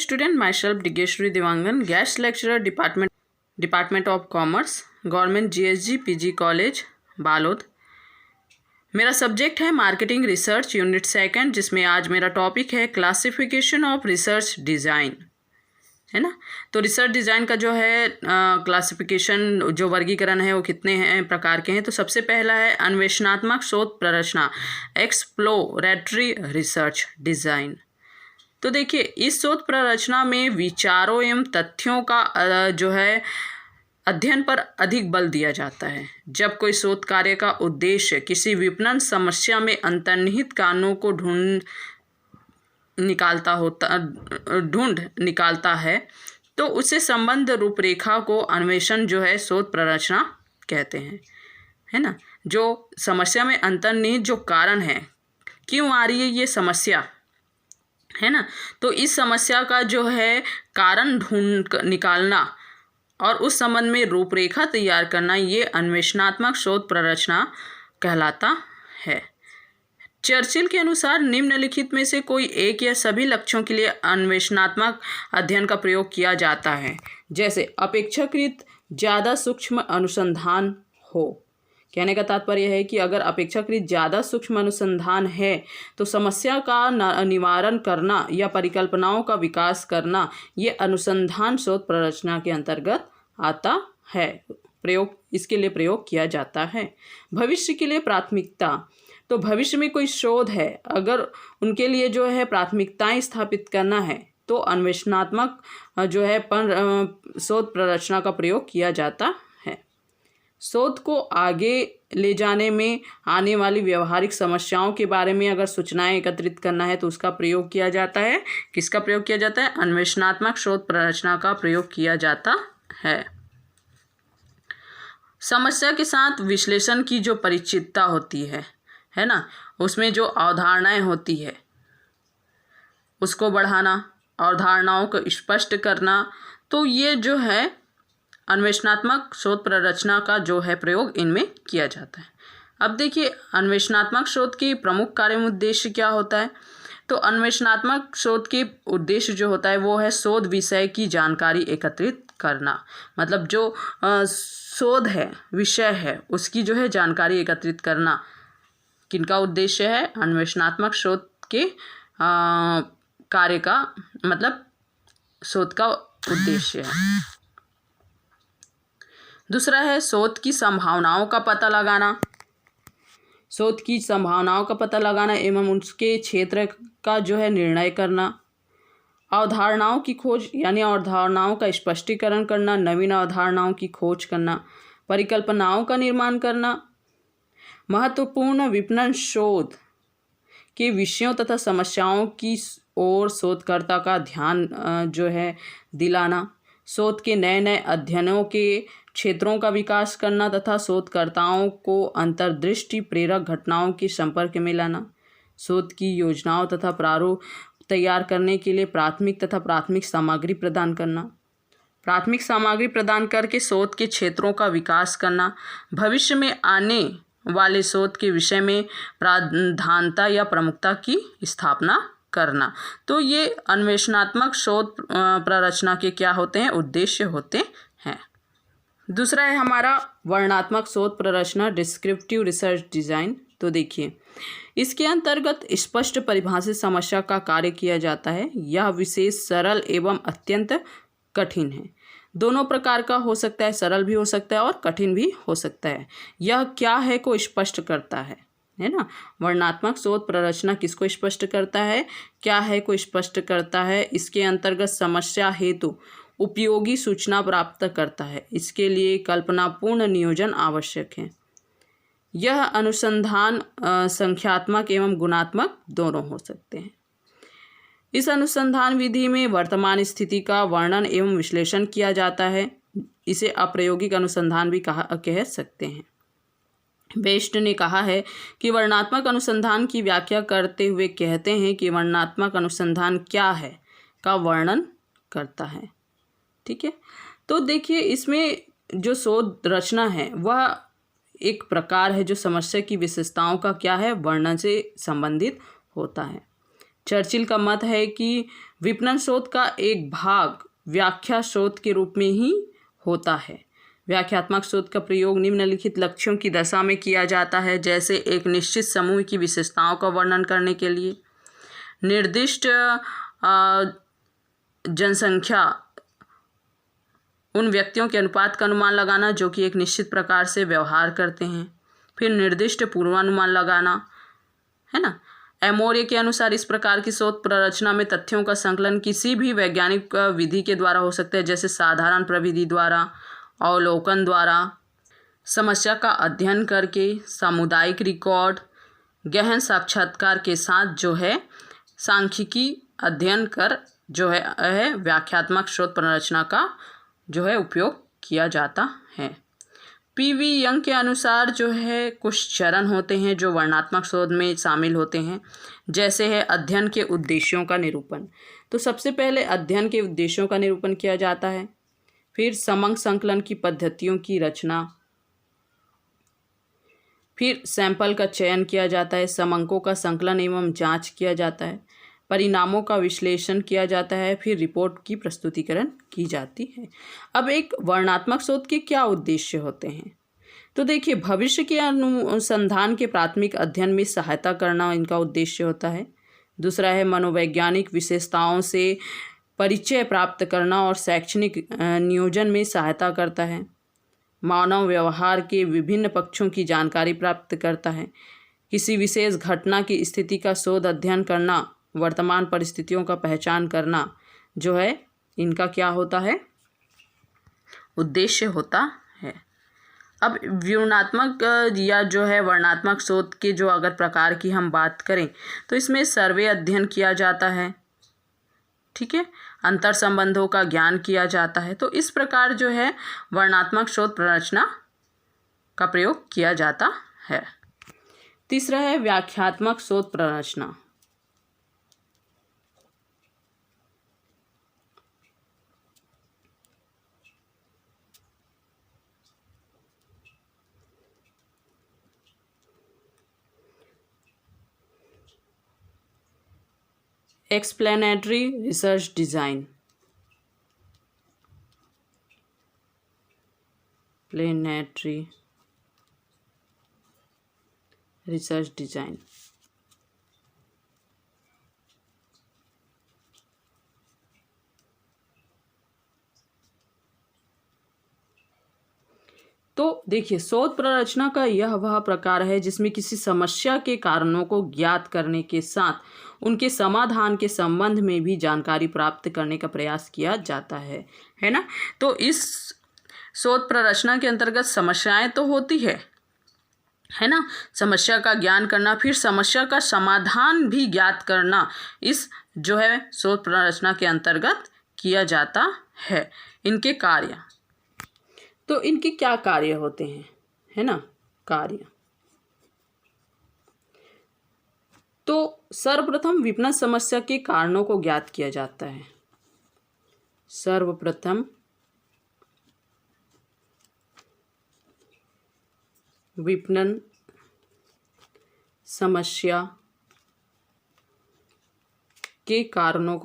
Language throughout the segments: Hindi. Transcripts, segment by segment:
student, myself Digeshwari Devangan, guest lecturer, Department of Commerce, Government GSG PG College, Balod. मेरा सब्जेक्ट है मार्केटिंग रिसर्च यूनिट सेकंड, जिसमें आज मेरा टॉपिक है क्लासिफिकेशन ऑफ रिसर्च डिज़ाइन, है ना। तो रिसर्च डिज़ाइन का जो है क्लासिफिकेशन, जो वर्गीकरण है वो कितने हैं प्रकार के हैं। तो सबसे पहला है अन्वेषणात्मक शोध प्ररचना, एक्सप्लोरेटरी रिसर्च डिज़ाइन। तो देखिए, इस शोध प्ररचना में विचारों एवं तथ्यों का जो है अध्ययन पर अधिक बल दिया जाता है। जब कोई शोध कार्य का उद्देश्य किसी विपणन समस्या में अंतर्निहित कारणों को ढूंढ निकालता है, तो उसे संबंध रूपरेखा को अन्वेषण जो है शोध प्ररचना कहते हैं, है ना। जो समस्या में अंतर्निहित जो कारण है, क्यों आ रही है ये समस्या, है ना, तो इस समस्या का जो है कारण ढूंढ निकालना और उस संबंध में रूपरेखा तैयार करना, ये अन्वेषणात्मक शोध प्ररचना कहलाता है। चर्चिल के अनुसार निम्नलिखित में से कोई एक या सभी लक्ष्यों के लिए अन्वेषणात्मक अध्ययन का प्रयोग किया जाता है। जैसे अपेक्षाकृत ज़्यादा सूक्ष्म अनुसंधान हो। कहने का तात्पर्य है कि अगर अपेक्षाकृत ज़्यादा सूक्ष्म अनुसंधान है तो समस्या का निवारण करना या परिकल्पनाओं का विकास करना, ये अनुसंधान शोध प्ररचना के अंतर्गत आता है। इसके लिए प्रयोग किया जाता है। भविष्य के लिए प्राथमिकता, तो भविष्य में कोई शोध है, अगर उनके लिए जो है प्राथमिकताएं स्थापित करना है तो अन्वेषणात्मक जो है शोध प्ररचना का प्रयोग किया जाता है। शोध को आगे ले जाने में आने वाली व्यवहारिक समस्याओं के बारे में अगर सूचनाएं एकत्रित करना है तो उसका प्रयोग किया जाता है। किसका प्रयोग किया जाता है? अन्वेषणात्मक शोध प्ररचना का प्रयोग किया जाता है। समस्या के साथ विश्लेषण की जो परिचितता होती है ना, उसमें जो अवधारणाएं होती है उसको बढ़ाना, अवधारणाओं को स्पष्ट करना, तो ये जो है अन्वेषणात्मक शोध प्ररचना का जो है प्रयोग इनमें किया जाता है। अब देखिए, अन्वेषणात्मक शोध के प्रमुख कार्य उद्देश्य क्या होता है। तो अन्वेषणात्मक शोध के उद्देश्य जो होता है वो है शोध विषय की जानकारी एकत्रित करना। मतलब जो शोध है, विषय है, उसकी जो है जानकारी एकत्रित करना किनका उद्देश्य है? अन्वेषणात्मक शोध के कार्य का, मतलब शोध का उद्देश्य है। दूसरा है शोध की संभावनाओं का पता लगाना। शोध की संभावनाओं का पता लगाना एवं उसके क्षेत्र का जो है निर्णय करना। अवधारणाओं की खोज, यानी अवधारणाओं का स्पष्टीकरण करना, नवीन अवधारणाओं की खोज करना, परिकल्पनाओं का निर्माण करना। महत्वपूर्ण विपणन शोध के विषयों तथा समस्याओं की ओर शोधकर्ता का ध्यान जो है दिलाना। शोध के नए नए अध्ययनों के क्षेत्रों का विकास करना तथा शोधकर्ताओं को अंतर्दृष्टि प्रेरक घटनाओं के संपर्क में लाना। शोध की योजनाओं तथा प्रारूप तैयार करने के लिए प्राथमिक सामग्री प्रदान करना। प्राथमिक सामग्री प्रदान करके शोध के क्षेत्रों का विकास करना। भविष्य में आने वाले शोध के विषय में प्राधान्यता या प्रमुखता की स्थापना करना। तो ये अन्वेषणात्मक शोध प्ररचना के क्या होते हैं? उद्देश्य होते हैं। दूसरा है हमारा वर्णनात्मक शोध प्ररचना, डिस्क्रिप्टिव रिसर्च डिज़ाइन। तो देखिए, इसके अंतर्गत स्पष्ट परिभाषित समस्या का कार्य किया जाता है। यह विशेष सरल एवं अत्यंत कठिन है। दोनों प्रकार का हो सकता है, सरल भी हो सकता है और कठिन भी हो सकता है। यह क्या है को स्पष्ट करता है ना। वर्णनात्मक शोध प्ररचना किसको स्पष्ट करता है? क्या है को स्पष्ट करता है। इसके अंतर्गत समस्या हेतु उपयोगी सूचना प्राप्त करता है। इसके लिए कल्पनापूर्ण नियोजन आवश्यक है। यह अनुसंधान संख्यात्मक एवं गुणात्मक दोनों हो सकते हैं। इस अनुसंधान विधि में वर्तमान स्थिति का वर्णन एवं विश्लेषण किया जाता है। इसे अप्रायोगिक अनुसंधान भी कह सकते हैं। बेस्ट ने कहा है कि वर्णनात्मक अनुसंधान की व्याख्या करते हुए कहते हैं कि वर्णनात्मक अनुसंधान क्या है का वर्णन करता है। ठीक है, तो देखिए, इसमें जो शोध रचना है वह एक प्रकार है जो समस्या की विशेषताओं का क्या है, वर्णन से संबंधित होता है। चर्चिल का मत है कि विपणन शोध का एक भाग व्याख्या शोध के रूप में ही होता है। व्याख्यात्मक शोध का प्रयोग निम्नलिखित लक्ष्यों की दशा में किया जाता है, जैसे एक निश्चित समूह की विशेषताओं का वर्णन करने के लिए, निर्दिष्ट जनसंख्या उन व्यक्तियों के अनुपात का अनुमान लगाना जो कि एक निश्चित प्रकार से व्यवहार करते हैं, फिर निर्दिष्ट पूर्वानुमान लगाना, है ना। एमोरे के अनुसार इस प्रकार की शोध प्ररचना में तथ्यों का संकलन किसी भी वैज्ञानिक विधि के द्वारा हो सकता है, जैसे साधारण प्रविधि द्वारा, अवलोकन द्वारा, समस्या का अध्ययन करके, सामुदायिक रिकॉर्ड, गहन साक्षात्कार के साथ जो है सांख्यिकी अध्ययन कर जो है व्याख्यात्मक शोध प्ररचना का जो है उपयोग किया जाता है। पीवी यंग के अनुसार जो है कुछ चरण होते हैं जो वर्णनात्मक शोध में शामिल होते हैं, जैसे है अध्ययन के उद्देश्यों का निरूपण। तो सबसे पहले अध्ययन के उद्देश्यों का निरूपण किया जाता है, फिर समंक संकलन की पद्धतियों की रचना, फिर सैंपल का चयन किया जाता है, समंकों का संकलन एवं जांच किया जाता है, परिणामों का विश्लेषण किया जाता है, फिर रिपोर्ट की प्रस्तुतिकरण की जाती है। अब एक वर्णनात्मक शोध के क्या उद्देश्य होते हैं? तो देखिए, भविष्य के अनुसंधान के प्राथमिक अध्ययन में सहायता करना इनका उद्देश्य होता है। दूसरा है मनोवैज्ञानिक विशेषताओं से परिचय प्राप्त करना और शैक्षणिक नियोजन में सहायता करता है। मानव व्यवहार के विभिन्न पक्षों की जानकारी प्राप्त करता है। किसी विशेष घटना की स्थिति का शोध अध्ययन करना, वर्तमान परिस्थितियों का पहचान करना जो है इनका क्या होता है? उद्देश्य होता है। अब व्यूहात्मक या जो है वर्णनात्मक शोध के जो अगर प्रकार की हम बात करें तो इसमें सर्वे अध्ययन किया जाता है, ठीक है, अंतर संबंधों का ज्ञान किया जाता है। तो इस प्रकार जो है वर्णनात्मक शोध प्ररचना का प्रयोग किया जाता है। तीसरा है व्याख्यात्मक शोध प्ररचना। Explanatory research design, planetary research design. तो देखिए, शोध प्ररचना का यह वह प्रकार है जिसमें किसी समस्या के कारणों को ज्ञात करने के साथ उनके समाधान के संबंध में भी जानकारी प्राप्त करने का प्रयास किया जाता है ना। तो इस शोध प्ररचना के अंतर्गत समस्याएं तो होती है ना, समस्या का ज्ञान करना, फिर समस्या का समाधान भी ज्ञात करना, इस जो है शोध प्ररचना के अंतर्गत किया जाता है। इनके कार्य, तो इनके क्या कार्य होते हैं, है ना, कार्य। तो सर्वप्रथम विपणन समस्या के कारणों को ज्ञात किया जाता है। सर्वप्रथम विपणन समस्या के कारणों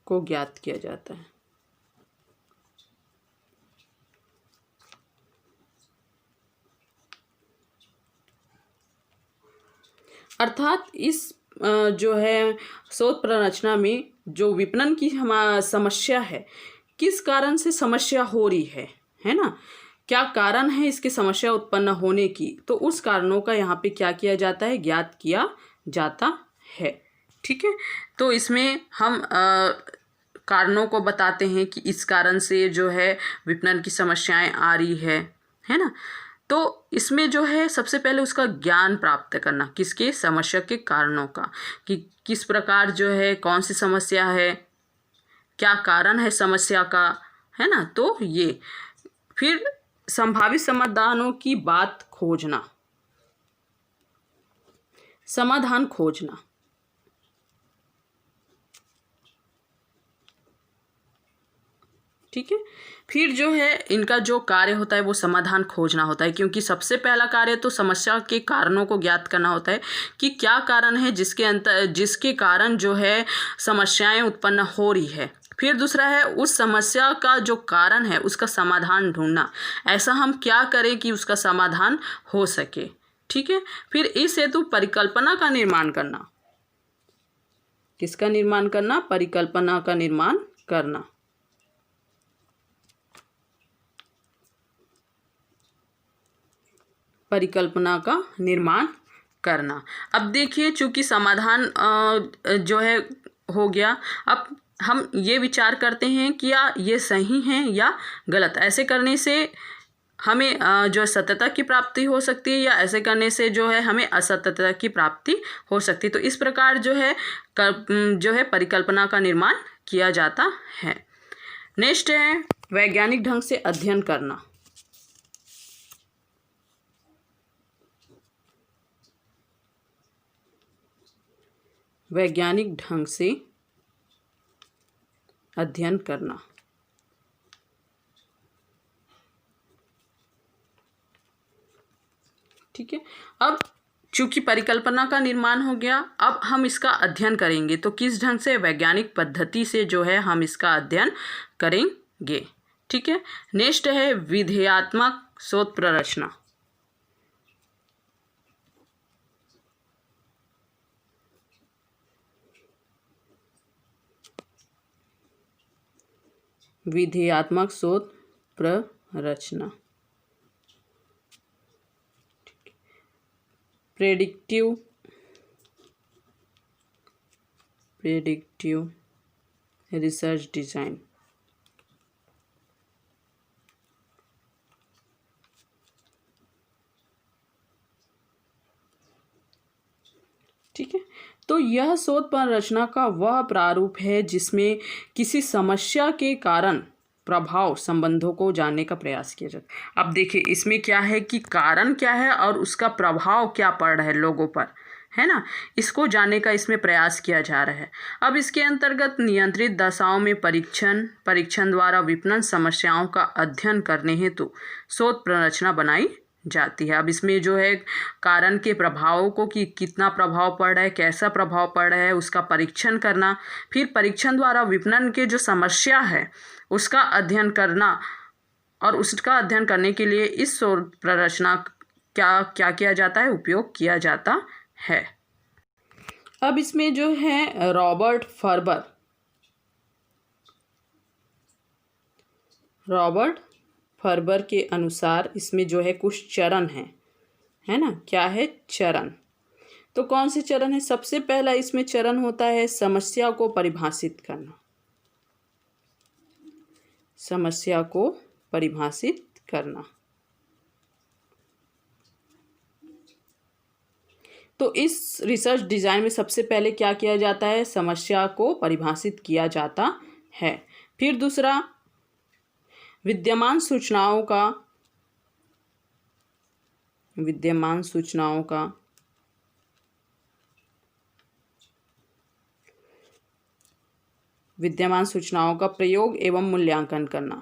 को ज्ञात किया जाता है। अर्थात इस जो है शोध प्ररचना में जो विपणन की समस्या है, किस कारण से समस्या हो रही है ना, क्या कारण है इसकी समस्या उत्पन्न होने की, तो उस कारणों का यहाँ पे क्या किया जाता है, ज्ञात किया जाता है। ठीक है, तो इसमें हम कारणों को बताते हैं कि इस कारण से जो है विपणन की समस्याएं आ रही है ना। तो इसमें जो है सबसे पहले उसका ज्ञान प्राप्त करना, किसके, समस्या के कारणों का, कि किस प्रकार जो है कौन सी समस्या है, क्या कारण है समस्या का, है ना। तो ये फिर संभावित समाधानों की बात खोजना, समाधान खोजना, ठीक है। फिर जो है इनका जो कार्य होता है वो समाधान खोजना होता है, क्योंकि सबसे पहला कार्य तो समस्या के कारणों को ज्ञात करना होता है कि क्या कारण है जिसके कारण जो है समस्याएं उत्पन्न हो रही है। फिर दूसरा है उस समस्या का जो कारण है उसका समाधान ढूंढना, ऐसा हम क्या करें कि उसका समाधान हो सके। ठीक है। फिर इस हेतु परिकल्पना का निर्माण करना। किसका निर्माण करना? परिकल्पना का निर्माण करना। परिकल्पना का निर्माण करना। अब देखिए, चूंकि समाधान जो है हो गया, अब हम ये विचार करते हैं कि ये सही है या गलत। ऐसे करने से हमें जो सत्यता की प्राप्ति हो सकती है, या ऐसे करने से जो है हमें असत्यता की प्राप्ति हो सकती है। तो इस प्रकार जो है परिकल्पना का निर्माण किया जाता है। नेक्स्ट है वैज्ञानिक ढंग से अध्ययन करना। वैज्ञानिक ढंग से अध्ययन करना। ठीक है। अब चूंकि परिकल्पना का निर्माण हो गया, अब हम इसका अध्ययन करेंगे। तो किस ढंग से? वैज्ञानिक पद्धति से जो है हम इसका अध्ययन करेंगे। ठीक है। नेक्स्ट है विधेयात्मक शोध प्ररचना। विधेयात्मक शोध प्ररचना। Predictive research design. ठीक है। तो यह शोध प्ररचना का वह प्रारूप है जिसमें किसी समस्या के कारण प्रभाव संबंधों को जानने का प्रयास किया जाता है। अब देखिए, इसमें क्या है कि कारण क्या है और उसका प्रभाव क्या पड़ रहा है लोगों पर, है ना, इसको जानने का इसमें प्रयास किया जा रहा है। अब इसके अंतर्गत नियंत्रित दशाओं में परीक्षण द्वारा विपणन समस्याओं का अध्ययन करने हेतु शोध प्ररचना बनाई जाती है। अब इसमें जो है कारण के प्रभावों को कि कितना प्रभाव पड़ रहा है, कैसा प्रभाव पड़ रहा है, उसका परीक्षण करना, फिर परीक्षण द्वारा विपणन के जो समस्या है उसका अध्ययन करना, और उसका अध्ययन करने के लिए इस शोध प्ररचना क्या किया जाता है, उपयोग किया जाता है। अब इसमें जो है रॉबर्ट फर्बर के अनुसार इसमें जो है कुछ चरण हैं, है ना। क्या है? चरण। तो कौन से चरण है? सबसे पहला इसमें चरण होता है समस्या को परिभाषित करना। समस्या को परिभाषित करना। तो इस रिसर्च डिजाइन में सबसे पहले क्या किया जाता है? समस्या को परिभाषित किया जाता है। फिर दूसरा, विद्यमान सूचनाओं का प्रयोग एवं मूल्यांकन करना।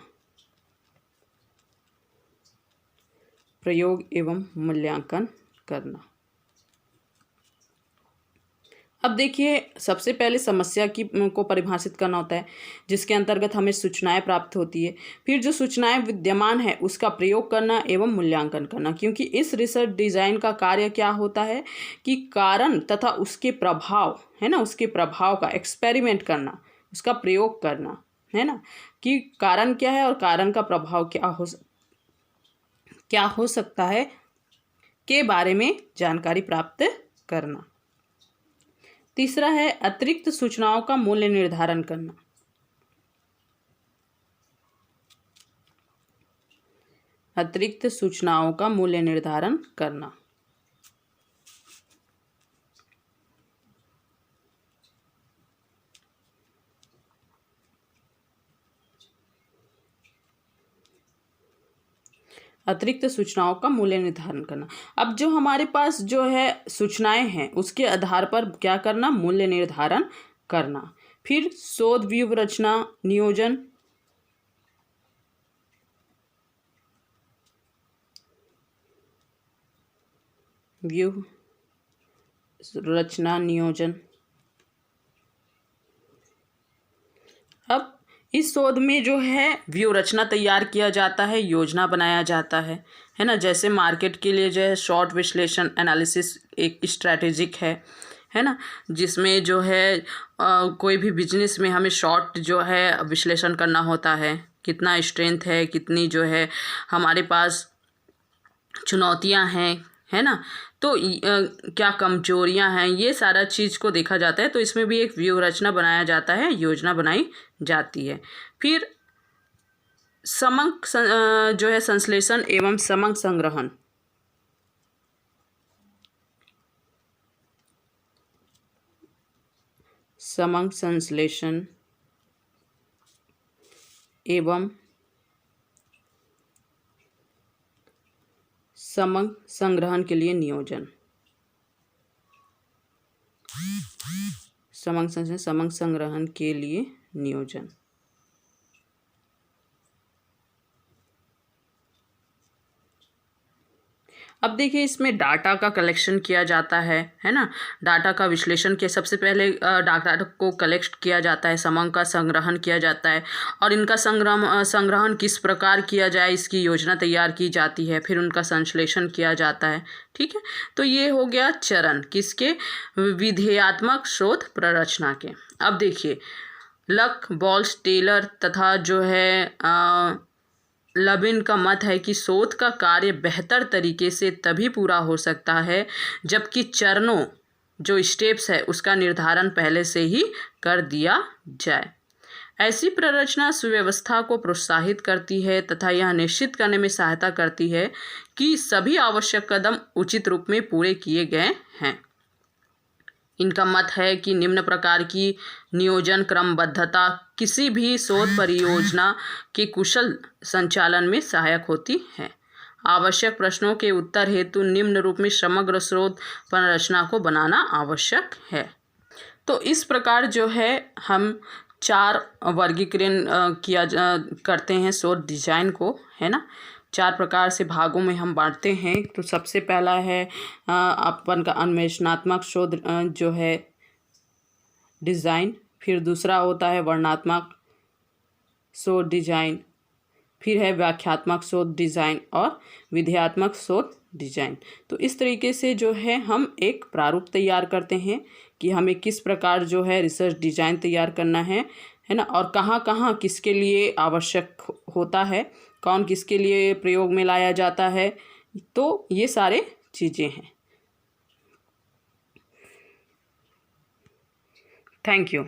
अब देखिए, सबसे पहले समस्या को परिभाषित करना होता है, जिसके अंतर्गत हमें सूचनाएं प्राप्त होती है। फिर जो सूचनाएं विद्यमान है उसका प्रयोग करना एवं मूल्यांकन करना, क्योंकि इस रिसर्च डिजाइन का कार्य क्या होता है कि कारण तथा उसके प्रभाव, है ना, उसके प्रभाव का एक्सपेरिमेंट करना, उसका प्रयोग करना, है ना, कि कारण क्या है और कारण का प्रभाव क्या हो सकता है के बारे में जानकारी प्राप्त करना। तीसरा है अतिरिक्त सूचनाओं का मूल्य निर्धारण करना। अतिरिक्त सूचनाओं का मूल्य निर्धारण करना। अतिरिक्त सूचनाओं का मूल्य निर्धारण करना। अब जो हमारे पास जो है सूचनाएं हैं उसके आधार पर क्या करना? मूल्य निर्धारण करना। फिर शोध व्यूह रचना, नियोजन व्यूह रचना नियोजन। अब इस शोध में जो है व्यू रचना तैयार किया जाता है, योजना बनाया जाता है ना। जैसे मार्केट के लिए जो है शॉर्ट विश्लेषण एनालिसिस एक स्ट्रैटेजिक है ना, जिसमें जो है कोई भी बिजनेस में हमें शॉर्ट जो है विश्लेषण करना होता है, कितना स्ट्रेंथ है, कितनी जो है हमारे पास चुनौतियां हैं, है ना, तो क्या कमजोरियां हैं, ये सारा चीज़ को देखा जाता है। तो इसमें भी एक व्यू रचना बनाया जाता है, योजना बनाई जाती है। फिर समंक जो है संश्लेषण एवं समंक संग्रहण। समंक संश्लेषण एवं समंक संग्रहण के लिए नियोजन। समंक संश्लेषण समंक संग्रहण के लिए नियोजन। अब देखिए इसमें डाटा का कलेक्शन किया जाता है ना। डाटा का विश्लेषण किया, सबसे पहले डाटा को कलेक्ट किया जाता है, समंक का संग्रहण किया जाता है और इनका संग्रहण किस प्रकार किया जाए इसकी योजना तैयार की जाती है, फिर उनका संश्लेषण किया जाता है। ठीक है, तो ये हो गया चरण किसके, विधेयात्मक शोध प्ररचना के। अब देखिए लक, बॉल्स, टेलर तथा जो है लबिन का मत है कि शोध का कार्य बेहतर तरीके से तभी पूरा हो सकता है जबकि चरणों जो स्टेप्स है उसका निर्धारण पहले से ही कर दिया जाए। ऐसी प्ररचना सुव्यवस्था को प्रोत्साहित करती है तथा यह निश्चित करने में सहायता करती है कि सभी आवश्यक कदम उचित रूप में पूरे किए गए हैं। इनका मत है कि निम्न प्रकार की नियोजन क्रमबद्धता किसी भी शोध परियोजना के कुशल संचालन में सहायक होती है। आवश्यक प्रश्नों के उत्तर हेतु निम्न रूप में समग्र शोध संरचना को बनाना आवश्यक है। तो इस प्रकार जो है हम 4 वर्गीकरण करते हैं शोध डिजाइन को, है ना। 4 प्रकार से भागों में हम बांटते हैं। तो सबसे पहला है अपन का अन्वेषणात्मक शोध जो है डिज़ाइन, फिर दूसरा होता है वर्णनात्मक शोध डिजाइन, फिर है व्याख्यात्मक शोध डिजाइन और विधेयात्मक शोध डिजाइन। तो इस तरीके से जो है हम एक प्रारूप तैयार करते हैं कि हमें किस प्रकार जो है रिसर्च डिजाइन तैयार करना है ना, और कहाँ कहाँ किसके लिए आवश्यक होता है, कौन किसके लिए प्रयोग में लाया जाता है। तो ये सारे चीज़ें हैं। Thank you.